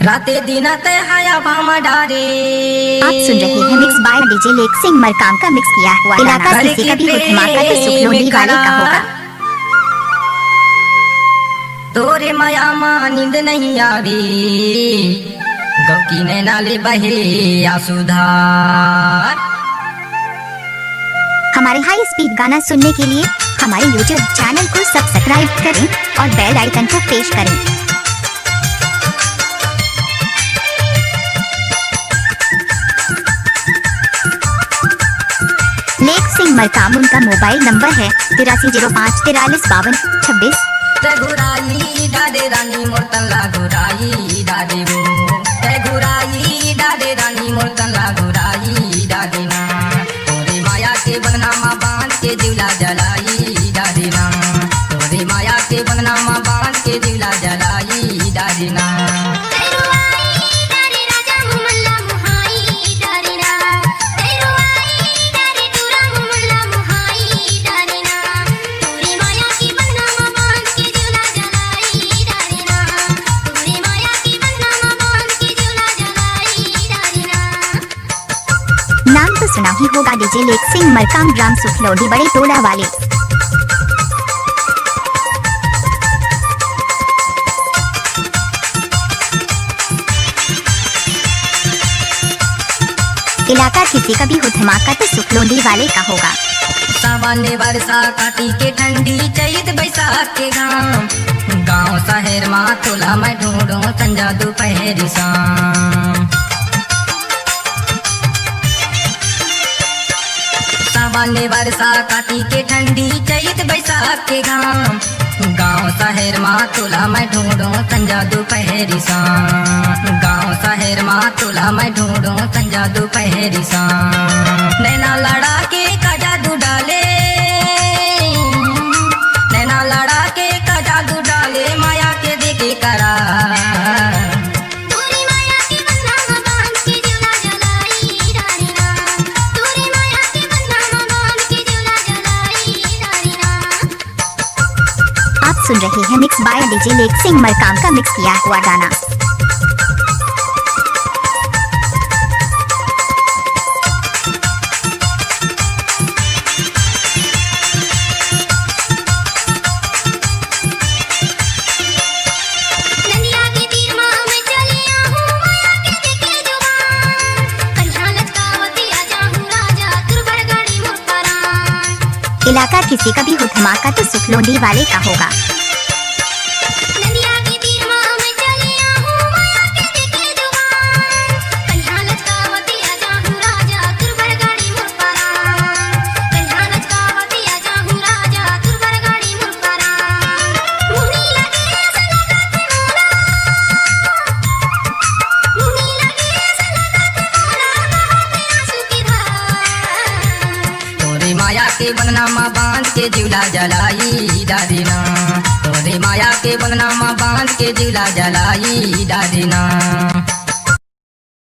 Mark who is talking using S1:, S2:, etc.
S1: राते दिन ते हया बाम डारे।
S2: आप सुन रहे हैं mix by DJ lake Singh Markam का मिक्स किया हुआ इलाका किसी का भी हो धमाका तो सुखलोंडी वाले का होगा।
S1: तोरे माया मां नींद नहीं आवी, गौकी ने नाले बहे आसुधार।
S2: हमारे हाई स्पीड गाना सुनने के लिए हमारे यूट्यूब चैनल को सब्सक्राइब करें और बेल आइकन को प्रेस करें। लेक सिंह मरकाम उनका मोबाइल नंबर है 8305 4352 26।
S1: गुराई डाडे रानी मोरतला गुराई डाडे वो गुराई डाडे रानी मोरतला गुराई डाडे ना। तोरे माया के बदनामा बांध के जिवला जलाई डाडे ना। तोरे माया के बदनामा बांध के जिवला जलाई डाडे ना।
S2: नाम तो सुना ही होगा डीजे लेक सिंह मरकाम ग्राम सुखलोंडी बड़े टोला वाले। इलाका किसी का भी हो धमाका तो सुखलोंडी वाले का होगा।
S1: सावने वर्षा काटी के ठंडी चैत बैसाख के गाँव शहर माँ तोला मैं ढूंढो संजा दोपहर शाम। सावने वर्षा काटी के ठंडी चैत बैसाख के गाँव शहर माँ तोला मैं ढूंढो संजा दोपहर शाम। गाँव शहर माँ तोला मैं ढूंढो संजा दोपहर शाम। नैना लड़ा के का जादू डाले, नैना लड़ा के का जादू डाले माया के देखे करा।
S2: आप सुन रहे हैं mix by DJ lake Singh Markam का मिक्स किया हुआ गाना। इलाका किसी का भी हो धमाका तो सुखलोंडी वाले का होगा।
S1: माया के बदनामा बांध के जिवला जलाई डादेना। तोरे माया के बदनामा बांध के जिवला जलाई डादेना।